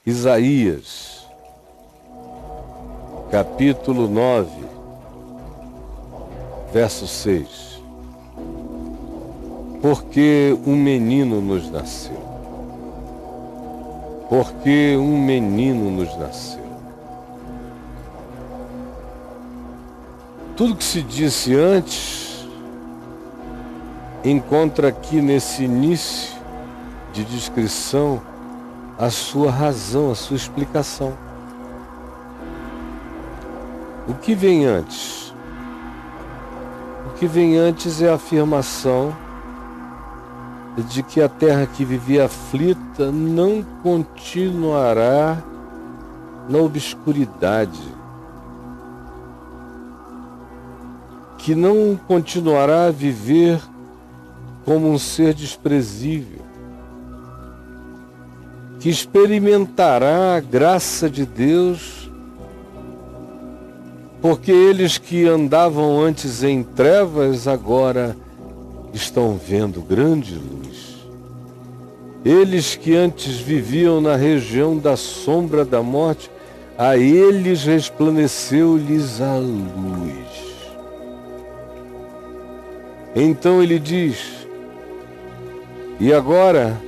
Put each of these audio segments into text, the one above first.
Isaías, capítulo 9, verso 6. Porque um menino nos nasceu. Porque um menino nos nasceu. Tudo que se disse antes encontra aqui nesse início de descrição a sua razão, a sua explicação. O que vem antes? O que vem antes é a afirmação de que a terra que vivia aflita não continuará na obscuridade, que não continuará a viver como um ser desprezível, que experimentará a graça de Deus, porque eles que andavam antes em trevas agora estão vendo grande luz. Eles que antes viviam na região da sombra da morte, a eles resplandeceu-lhes a luz. Então ele diz: e agora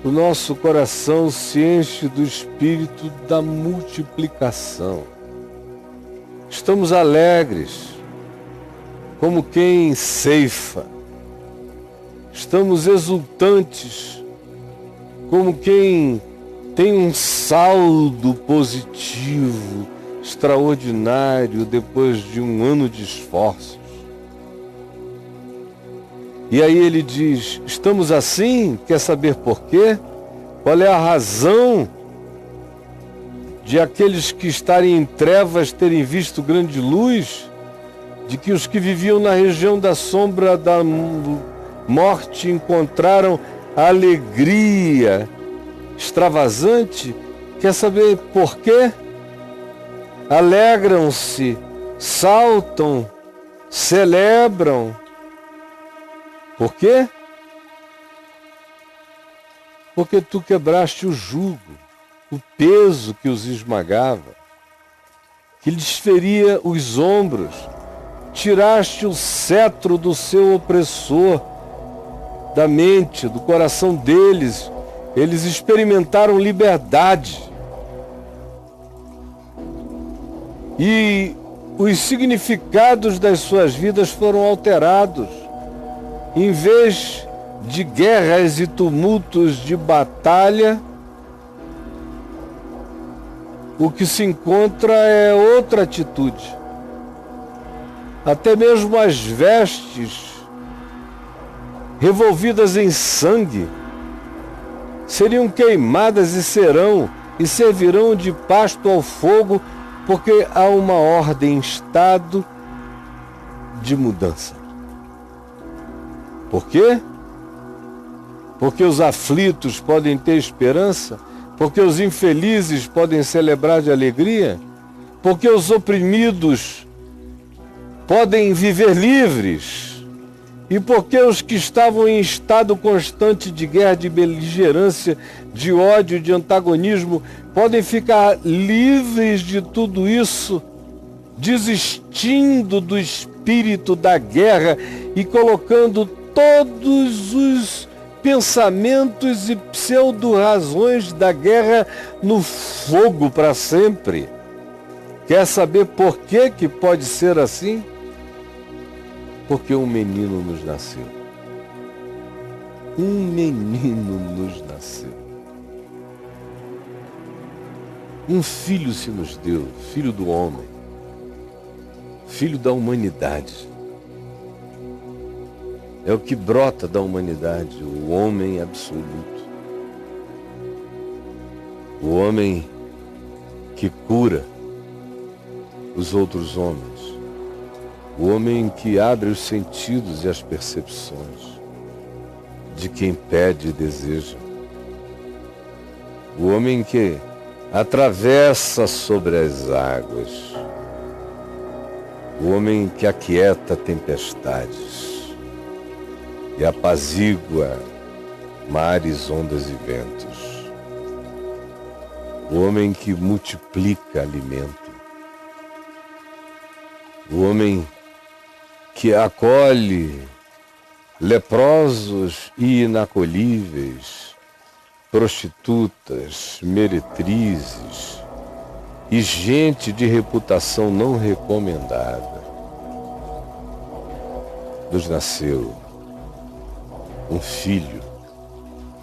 o nosso coração se enche do espírito da multiplicação. Estamos alegres, como quem ceifa. Estamos exultantes, como quem tem um saldo positivo, extraordinário, depois de um ano de esforços. E aí ele diz: estamos assim? Quer saber por quê? Qual é a razão de aqueles que estarem em trevas terem visto grande luz? De que os que viviam na região da sombra da morte encontraram alegria extravasante? Quer saber por quê? Alegram-se, saltam, celebram. Por quê? Porque tu quebraste o jugo, o peso que os esmagava, que lhes feria os ombros, tiraste o cetro do seu opressor, da mente, do coração deles. Eles experimentaram liberdade. E os significados das suas vidas foram alterados. Em vez de guerras e tumultos de batalha, o que se encontra é outra atitude. Até mesmo as vestes revolvidas em sangue seriam queimadas e servirão de pasto ao fogo, porque há uma ordem em estado de mudança. Por quê? Porque os aflitos podem ter esperança? Porque os infelizes podem celebrar de alegria? Porque os oprimidos podem viver livres? E porque os que estavam em estado constante de guerra, de beligerância, de ódio, de antagonismo, podem ficar livres de tudo isso, desistindo do espírito da guerra e colocando todos os pensamentos e pseudo-razões da guerra no fogo para sempre. Quer saber por que pode ser assim? Porque um menino nos nasceu. Um menino nos nasceu. Um filho se nos deu, filho do homem, filho da humanidade. É o que brota da humanidade, o homem absoluto. O homem que cura os outros homens. O homem que abre os sentidos e as percepções de quem pede e deseja. O homem que atravessa sobre as águas. O homem que aquieta tempestades e apazigua mares, ondas e ventos. o homem que multiplica alimento, o homem que acolhe leprosos e inacolíveis, prostitutas, meretrizes e gente de reputação não recomendada. Nos nasceu um filho,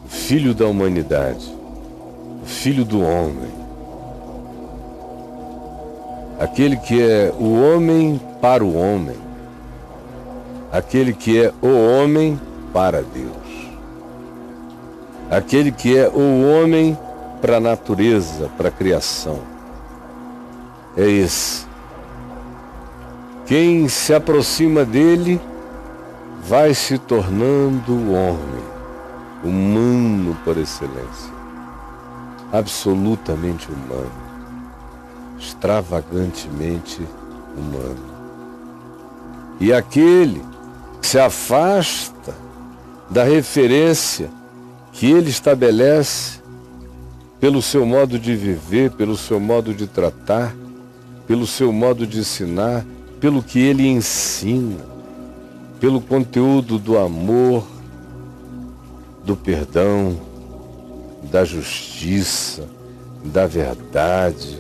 o filho da humanidade, o filho do homem, aquele que é o homem para o homem, aquele que é o homem para Deus, aquele que é o homem para a natureza, para a criação. É esse. Quem se aproxima dele vai se tornando homem, humano por excelência, absolutamente humano, extravagantemente humano. E aquele que se afasta da referência que ele estabelece pelo seu modo de viver, pelo seu modo de tratar, pelo seu modo de ensinar, pelo que ele ensina, pelo conteúdo do amor, do perdão, da justiça, da verdade,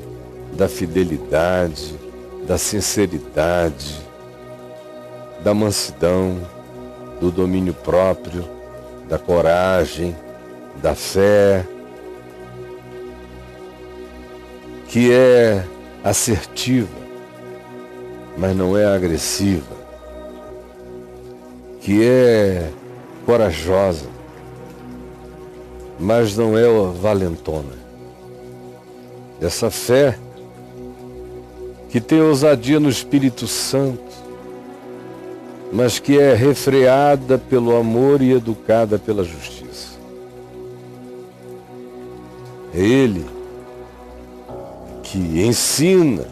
da fidelidade, da sinceridade, da mansidão, do domínio próprio, da coragem, da fé, que é assertiva, mas não é agressiva, que é corajosa, mas não é valentona. Essa fé que tem ousadia no Espírito Santo, mas que é refreada pelo amor e educada pela justiça. É Ele que ensina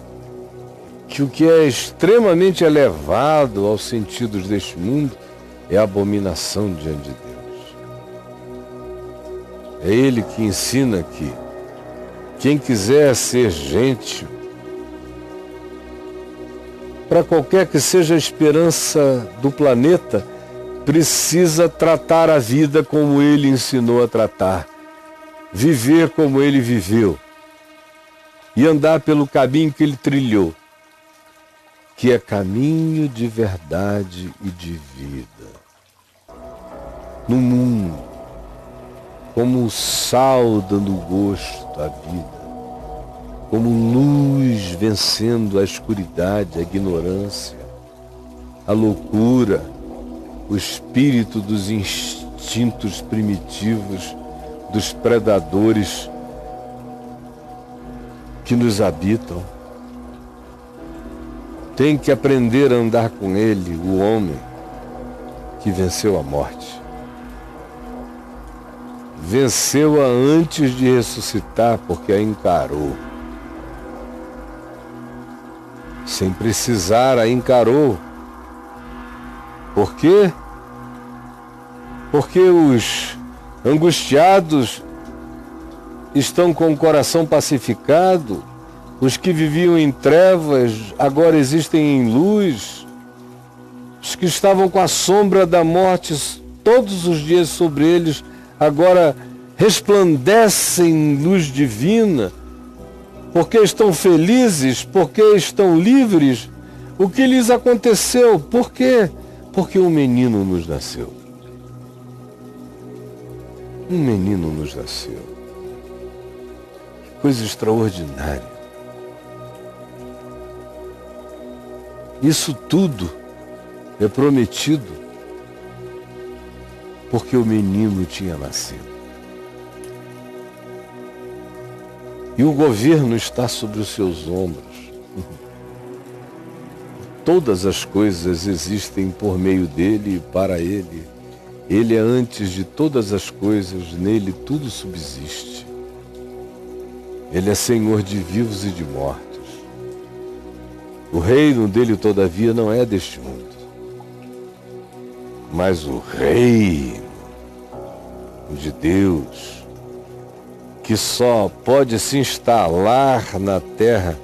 que o que é extremamente elevado aos sentidos deste mundo é abominação diante de Deus. É Ele que ensina que quem quiser ser gentil, para qualquer que seja a esperança do planeta, precisa tratar a vida como Ele ensinou a tratar, viver como Ele viveu e andar pelo caminho que Ele trilhou, que é caminho de verdade e de vida. No mundo, como o sal dando gosto à vida, como luz vencendo a escuridade, a ignorância, a loucura, o espírito dos instintos primitivos, dos predadores que nos habitam. Tem que aprender a andar com ele, o homem que venceu a morte. Venceu-a antes de ressuscitar, porque a encarou. Sem precisar, a encarou. Por quê? Porque os angustiados estão com o coração pacificado, os que viviam em trevas agora existem em luz, os que estavam com a sombra da morte todos os dias sobre eles agora resplandecem em luz divina, porque estão felizes, porque estão livres. O que lhes aconteceu? Por quê? Porque um menino nos nasceu. Um menino nos nasceu. Que coisa extraordinária. Isso tudo é prometido porque o menino tinha nascido. E o governo está sobre os seus ombros. Todas as coisas existem por meio dele e para ele. Ele é antes de todas as coisas, nele tudo subsiste. Ele é Senhor de vivos e de mortos. O reino dele, todavia, não é deste mundo, mas o reino de Deus que só pode se instalar na terra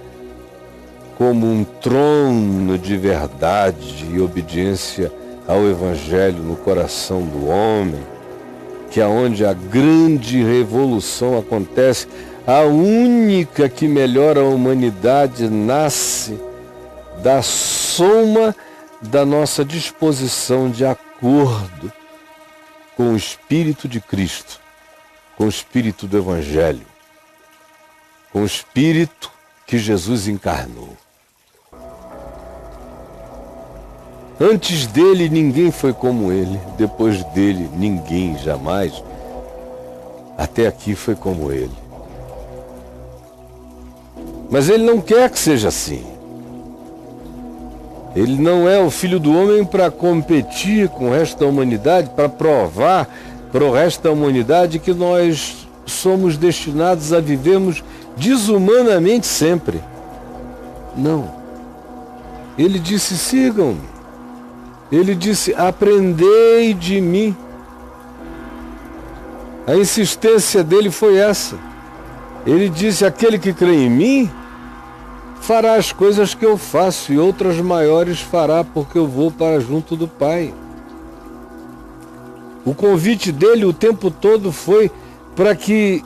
como um trono de verdade e obediência ao Evangelho no coração do homem, que é onde a grande revolução acontece, a única que melhora a humanidade nasce da soma da nossa disposição de acordo com o Espírito de Cristo, com o Espírito do Evangelho, com o Espírito que Jesus encarnou. Antes dele, ninguém foi como ele. Depois dele, ninguém jamais, até aqui, foi como ele. Mas ele não quer que seja assim. Ele não é o Filho do Homem para competir com o resto da humanidade, para provar para o resto da humanidade que nós somos destinados a vivermos desumanamente sempre. Não. Ele disse, sigam-me. Ele disse, aprendei de mim. A insistência dele foi essa. Ele disse, aquele que crê em mim fará as coisas que eu faço e outras maiores fará, porque eu vou para junto do Pai. O convite dele o tempo todo foi para que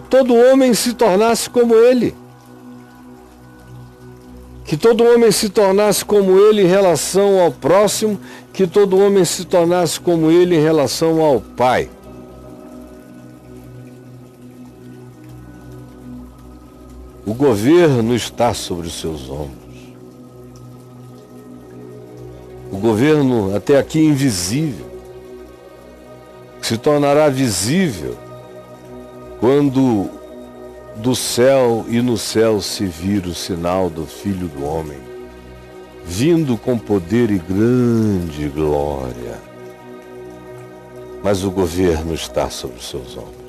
todo homem se tornasse como ele. Que todo homem se tornasse como ele em relação ao próximo, que todo homem se tornasse como ele em relação ao Pai. O governo está sobre os seus ombros. O governo até aqui invisível se tornará visível quando do céu e no céu se vir o sinal do Filho do Homem, vindo com poder e grande glória. Mas o governo está sobre os seus ombros.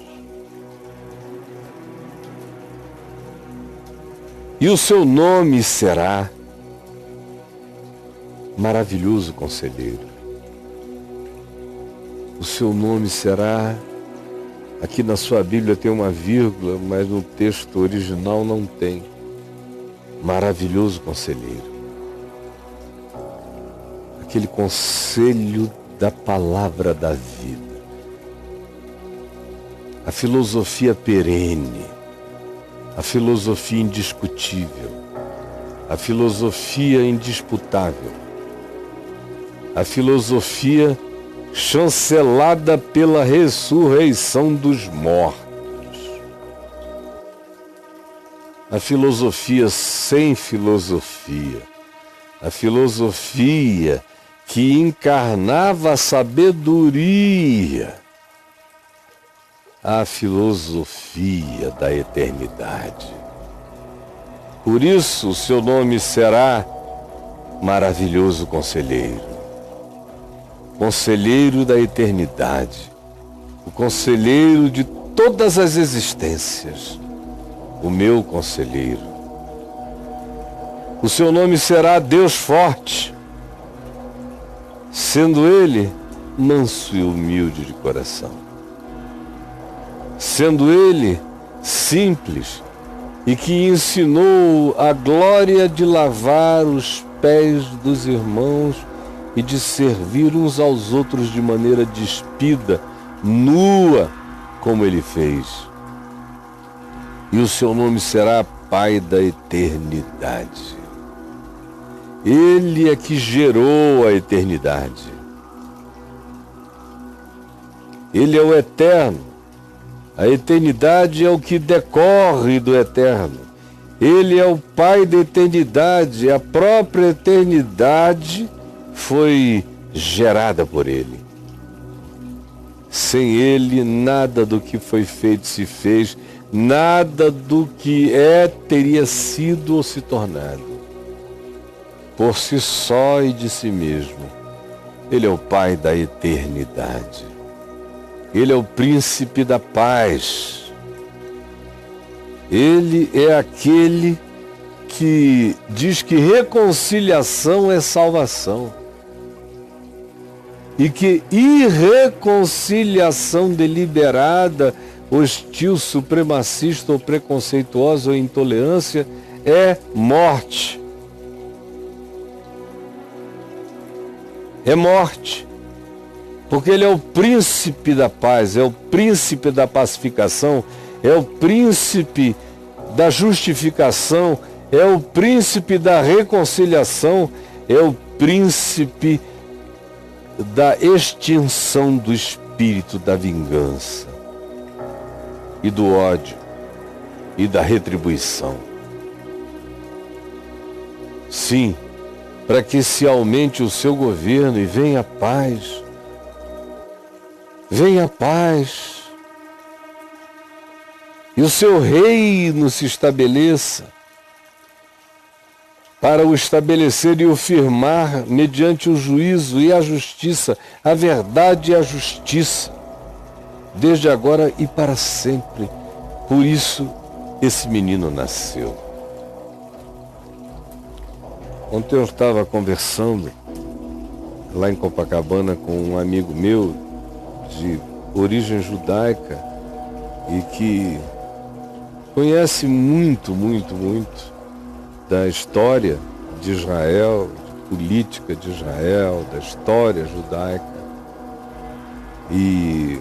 E o seu nome será Maravilhoso Conselheiro. O seu nome será... Aqui na sua Bíblia tem uma vírgula, mas no texto original não tem. Maravilhoso Conselheiro. Aquele conselho da palavra da vida. A filosofia perene. A filosofia indiscutível. A filosofia indisputável. A filosofia chancelada pela ressurreição dos mortos. A filosofia sem filosofia. A filosofia que encarnava a sabedoria. A filosofia da eternidade. Por isso o seu nome será Maravilhoso Conselheiro. Conselheiro da eternidade, o conselheiro de todas as existências, o meu conselheiro. O seu nome será Deus Forte, sendo ele manso e humilde de coração, sendo ele simples e que ensinou a glória de lavar os pés dos irmãos e de servir uns aos outros de maneira despida, nua, como ele fez. E o seu nome será Pai da Eternidade. Ele é que gerou a eternidade. Ele é o eterno. A eternidade é o que decorre do eterno. Ele é o Pai da eternidade. A própria eternidade foi gerada por ele. Sem ele, nada do que foi feito se fez, nada do que é teria sido ou se tornado. Por si só e de si mesmo, ele é o Pai da eternidade. Ele é o Príncipe da paz. Ele é aquele que diz que reconciliação é salvação. E que irreconciliação deliberada hostil, supremacista ou preconceituosa ou intolerância é morte. É morte. Porque ele é o príncipe da paz, é o príncipe da pacificação, é o príncipe da justificação, é o príncipe da reconciliação, é o príncipe da extinção do espírito da vingança e do ódio e da retribuição. Sim, para que se aumente o seu governo e venha a paz. Venha a paz. E o seu reino se estabeleça, para o estabelecer e o firmar mediante o juízo e a justiça, a verdade e a justiça, desde agora e para sempre. Por isso esse menino nasceu. Ontem eu estava conversando lá em Copacabana com um amigo meu de origem judaica e que conhece muito da história de Israel, de política de Israel, da história judaica. E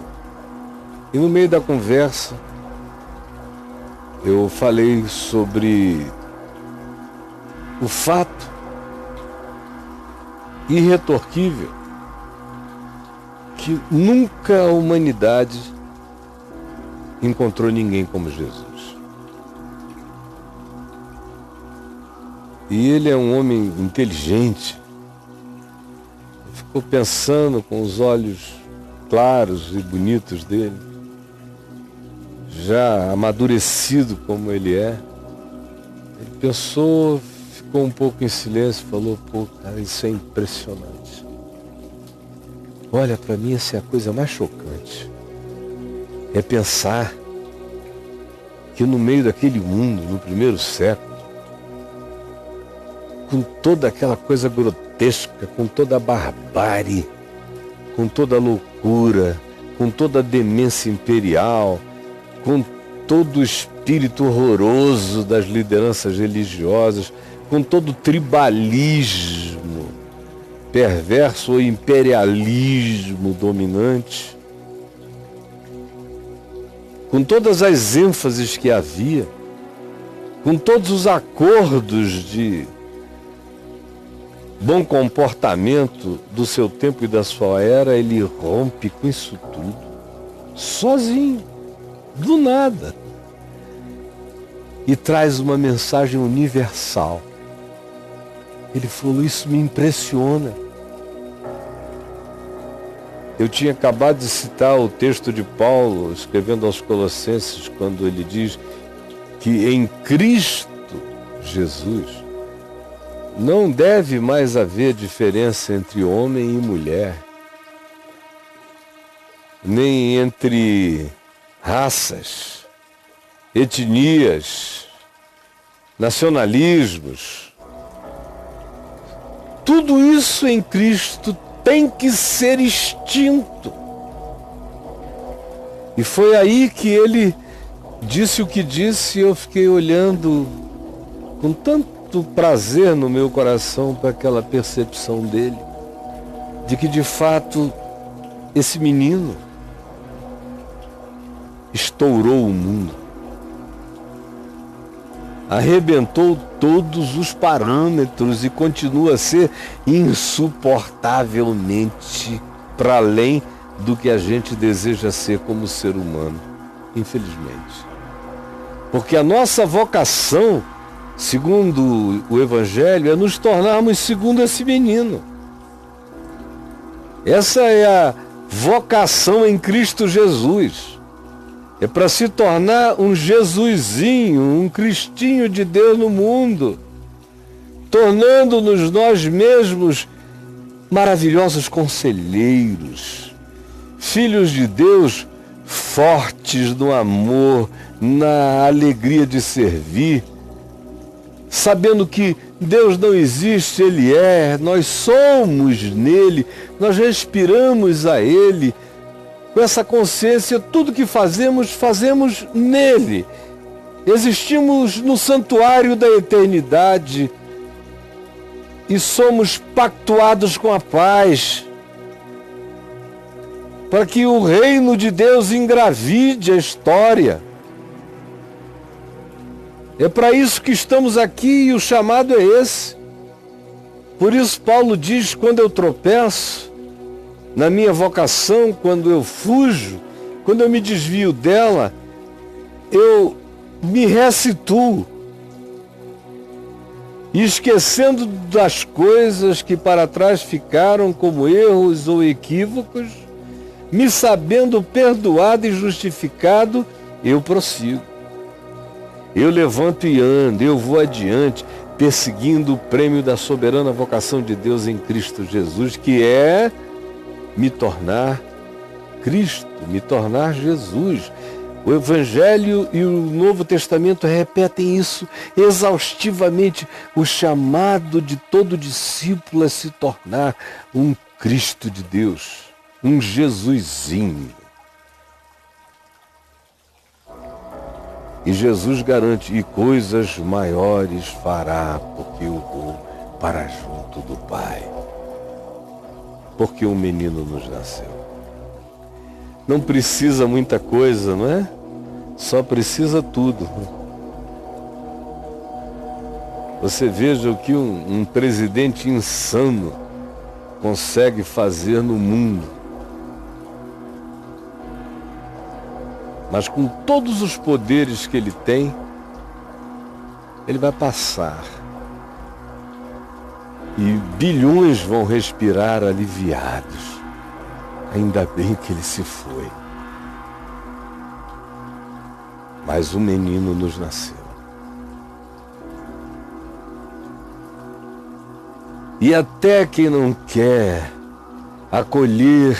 no meio da conversa eu falei sobre o fato irretorquível que nunca a humanidade encontrou ninguém como Jesus. E ele é um homem inteligente. Ficou pensando com os olhos claros e bonitos dele, já amadurecido como ele é. Ele pensou, ficou um pouco em silêncio, falou: pô, cara, isso é impressionante. Olha, para mim essa é a coisa mais chocante. É pensar que no meio daquele mundo, no primeiro século, com toda aquela coisa grotesca, com toda a barbárie, com toda a loucura, com toda a demência imperial, com todo o espírito horroroso das lideranças religiosas, com todo o tribalismo perverso ou imperialismo dominante, com todas as ênfases que havia, com todos os acordos de bom comportamento do seu tempo e da sua era, ele rompe com isso tudo, sozinho, do nada, e traz uma mensagem universal. Ele falou: isso me impressiona. Eu tinha acabado de citar o texto de Paulo, escrevendo aos Colossenses, quando ele diz que em Cristo Jesus não deve mais haver diferença entre homem e mulher, nem entre raças, etnias, nacionalismos. Tudo isso em Cristo tem que ser extinto. E foi aí que ele disse o que disse, e eu fiquei olhando com tanto prazer no meu coração para aquela percepção dele, de que de fato esse menino estourou o mundo, arrebentou todos os parâmetros e continua a ser insuportavelmente para além do que a gente deseja ser como ser humano, infelizmente. Porque a nossa vocação, segundo o Evangelho, é nos tornarmos segundo esse menino. Essa é a vocação em Cristo Jesus. É para se tornar um Jesusinho, um Cristinho de Deus no mundo, tornando-nos nós mesmos maravilhosos conselheiros, filhos de Deus fortes no amor, na alegria de servir, sabendo que Deus não existe, Ele é, nós somos nele, nós respiramos a Ele, com essa consciência, tudo que fazemos, fazemos nele. Existimos no santuário da eternidade e somos pactuados com a paz, para que o reino de Deus engravide a história. É para isso que estamos aqui e o chamado é esse. Por isso Paulo diz, quando eu tropeço na minha vocação, quando eu fujo, quando eu me desvio dela, eu me ressituo, e esquecendo das coisas que para trás ficaram como erros ou equívocos, me sabendo perdoado e justificado, eu prossigo. Eu levanto e ando, eu vou adiante, perseguindo o prêmio da soberana vocação de Deus em Cristo Jesus, que é me tornar Cristo, me tornar Jesus. O Evangelho e o Novo Testamento repetem isso exaustivamente. O chamado de todo discípulo é se tornar um Cristo de Deus, um Jesusinho. E Jesus garante, e coisas maiores fará, porque eu vou para junto do Pai. Porque um menino nos nasceu. Não precisa muita coisa, não é? Só precisa tudo. Você veja o que um presidente insano consegue fazer no mundo. Mas com todos os poderes que ele tem, ele vai passar. E bilhões vão respirar aliviados. Ainda bem que ele se foi. Mas um menino nos nasceu. E até quem não quer acolher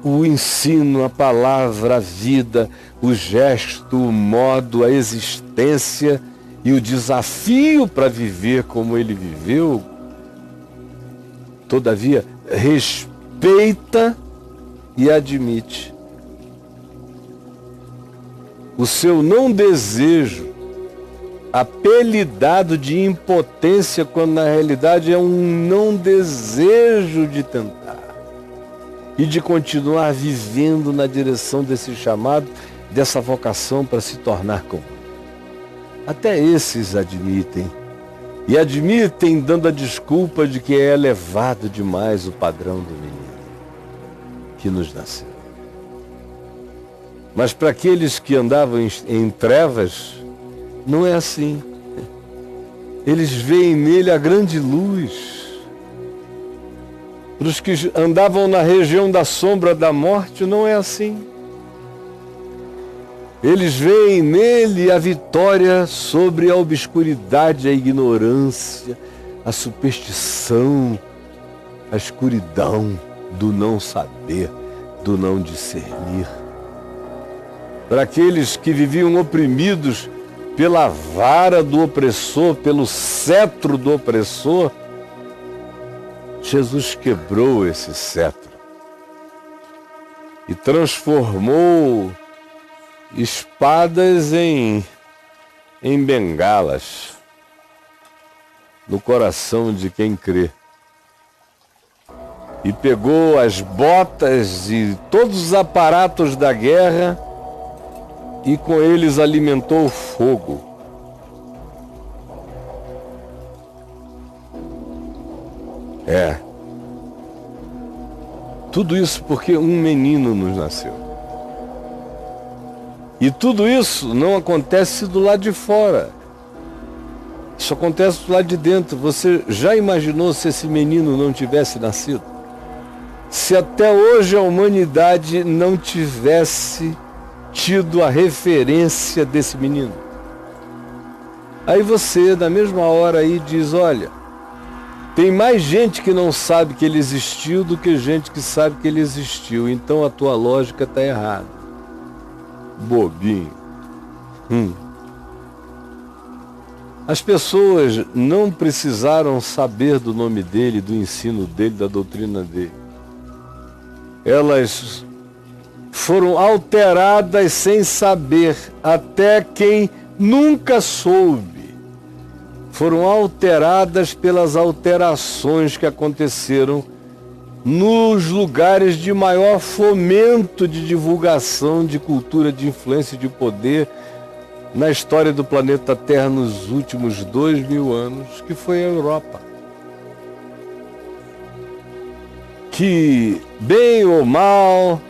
o ensino, a palavra, a vida, o gesto, o modo, a existência e o desafio para viver como ele viveu, todavia, respeita e admite o seu não desejo, apelidado de impotência, quando na realidade é um não desejo de tentar e de continuar vivendo na direção desse chamado, dessa vocação para se tornar comum. Até esses admitem. E admitem dando a desculpa de que é elevado demais o padrão do menino que nos nasceu. Mas para aqueles que andavam em trevas, não é assim. Eles veem nele a grande luz. Para os que andavam na região da sombra da morte, não é assim. Eles veem nele a vitória sobre a obscuridade, a ignorância, a superstição, a escuridão do não saber, do não discernir. Para aqueles que viviam oprimidos pela vara do opressor, pelo cetro do opressor, Jesus quebrou esse cetro e transformou espadas em bengalas no coração de quem crê. E pegou as botas e todos os aparatos da guerra e com eles alimentou o fogo. Tudo isso porque um menino nos nasceu. E tudo isso não acontece do lado de fora. Isso acontece do lado de dentro. Você já imaginou se esse menino não tivesse nascido? Se até hoje a humanidade não tivesse tido a referência desse menino? Aí você, na mesma hora aí, diz, olha, tem mais gente que não sabe que ele existiu do que gente que sabe que ele existiu. Então a tua lógica está errada. Bobinho. As pessoas não precisaram saber do nome dele, do ensino dele, da doutrina dele. elas foram alteradas sem saber, até quem nunca soube. Foram alteradas pelas alterações que aconteceram nos lugares de maior fomento de divulgação de cultura, de influência e de poder na história do planeta Terra nos últimos 2000 anos, que foi a Europa. Que, bem ou mal,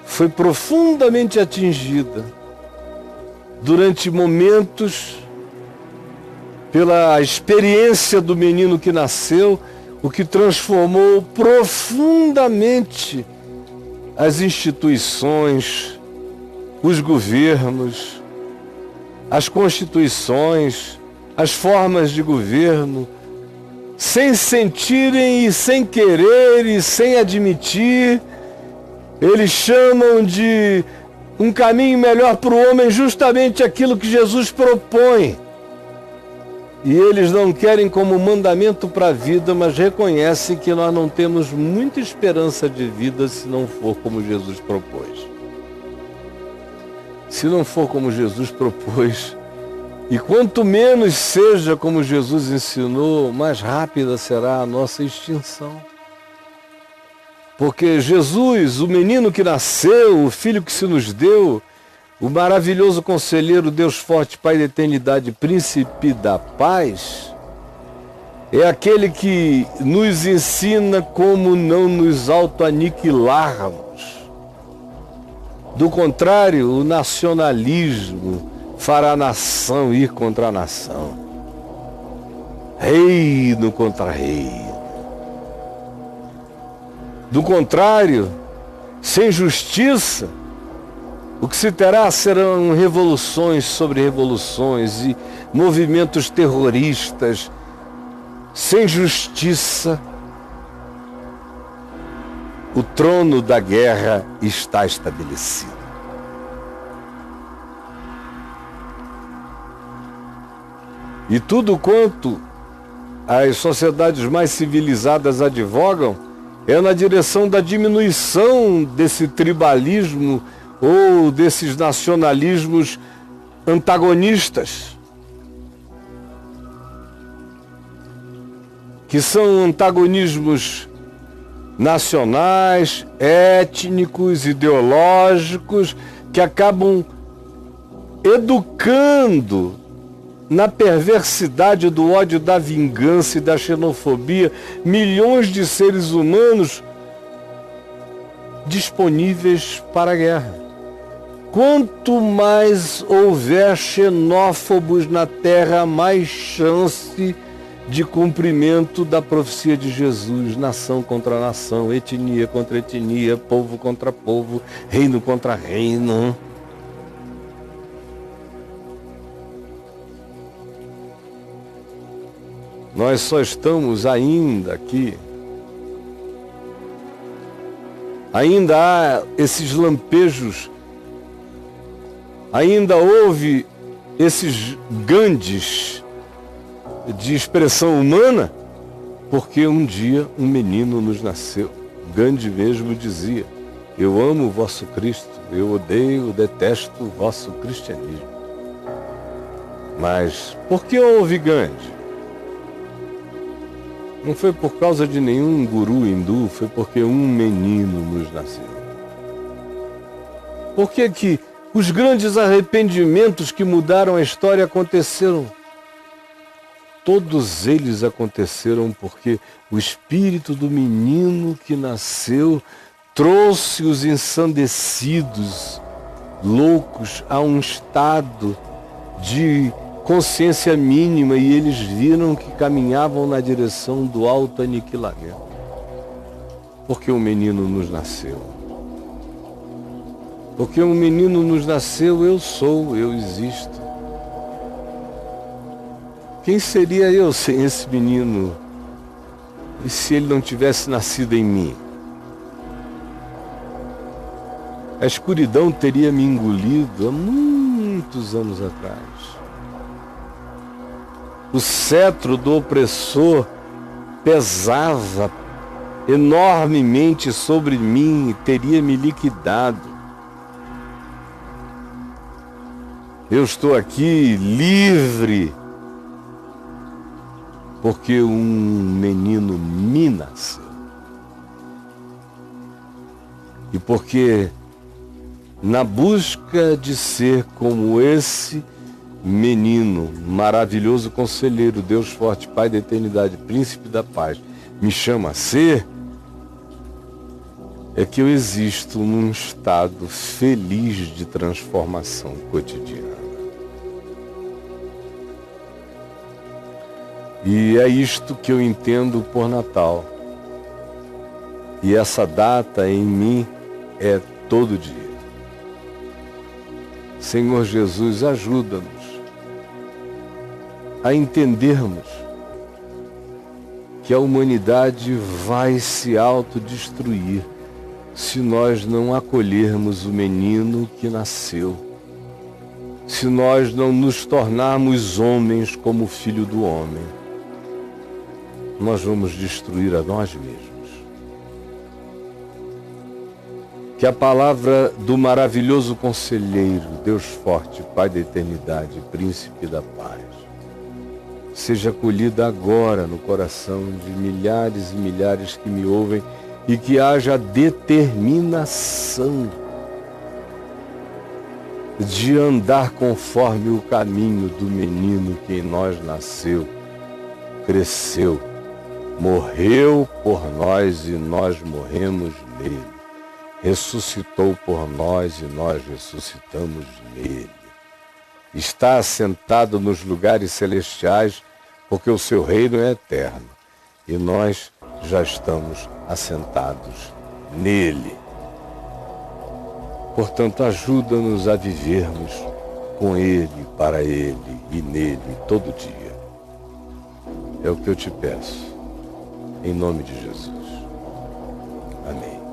foi profundamente atingida durante momentos pela experiência do menino que nasceu, o que transformou profundamente as instituições, os governos, as constituições, as formas de governo, sem sentirem e sem querer e sem admitir. Eles chamam de um caminho melhor para o homem justamente aquilo que Jesus propõe. E eles não querem como mandamento para a vida, mas reconhecem que nós não temos muita esperança de vida se não for como Jesus propôs. Se não for como Jesus propôs, e quanto menos seja como Jesus ensinou, mais rápida será a nossa extinção. Porque Jesus, o menino que nasceu, o filho que se nos deu, o maravilhoso conselheiro, Deus forte, Pai da eternidade, príncipe da paz, é aquele que nos ensina como não nos autoaniquilarmos. Do contrário, o nacionalismo fará a nação ir contra a nação, reino contra reino. Do contrário, sem justiça, o que se terá serão revoluções sobre revoluções e movimentos terroristas. Sem justiça, o trono da guerra está estabelecido. E tudo quanto as sociedades mais civilizadas advogam é na direção da diminuição desse tribalismo ou desses nacionalismos antagonistas, que são antagonismos nacionais, étnicos, ideológicos, que acabam educando na perversidade do ódio, da vingança e da xenofobia milhões de seres humanos disponíveis para a guerra. Quanto mais houver xenófobos na terra, mais chance de cumprimento da profecia de Jesus, nação contra nação, etnia contra etnia, povo contra povo, reino contra reino. Nós só estamos ainda aqui. Ainda há esses lampejos, ainda houve esses Gandhis de expressão humana, porque um dia um menino nos nasceu. Gandhi mesmo dizia: eu amo o vosso Cristo, eu odeio, detesto o vosso cristianismo. Mas por que houve Gandhi? Não foi por causa de nenhum guru hindu, foi porque um menino nos nasceu. Por que que os grandes arrependimentos que mudaram a história aconteceram? Todos eles aconteceram porque o espírito do menino que nasceu trouxe os ensandecidos, loucos, a um estado de consciência mínima, e eles viram que caminhavam na direção do autoaniquilamento. Porque um menino nos nasceu. Porque um menino nos nasceu, eu sou, eu existo. Quem seria eu sem esse menino? E se ele não tivesse nascido em mim? A escuridão teria me engolido há muitos anos atrás. O cetro do opressor pesava enormemente sobre mim e teria me liquidado. Eu estou aqui livre, porque um menino me nasceu. E porque, na busca de ser como esse menino, maravilhoso conselheiro, Deus forte, Pai da eternidade, príncipe da paz, me chama a ser, é que eu existo num estado feliz de transformação cotidiana. E é isto que eu entendo por Natal. E essa data em mim é todo dia. Senhor Jesus, ajuda-nos a entendermos que a humanidade vai se autodestruir se nós não acolhermos o menino que nasceu, se nós não nos tornarmos homens como o Filho do Homem. Nós vamos destruir a nós mesmos. Que a palavra do maravilhoso conselheiro, Deus forte, Pai da eternidade, príncipe da paz, seja acolhida agora no coração de milhares e milhares que me ouvem e que haja determinação de andar conforme o caminho do menino que em nós nasceu, cresceu, morreu por nós e nós morremos nele. Ressuscitou por nós e nós ressuscitamos nele. Está assentado nos lugares celestiais, porque o seu reino é eterno. E nós já estamos assentados nele. Portanto, ajuda-nos a vivermos com ele, para ele e nele todo dia. É o que eu te peço. Em nome de Jesus. Amém.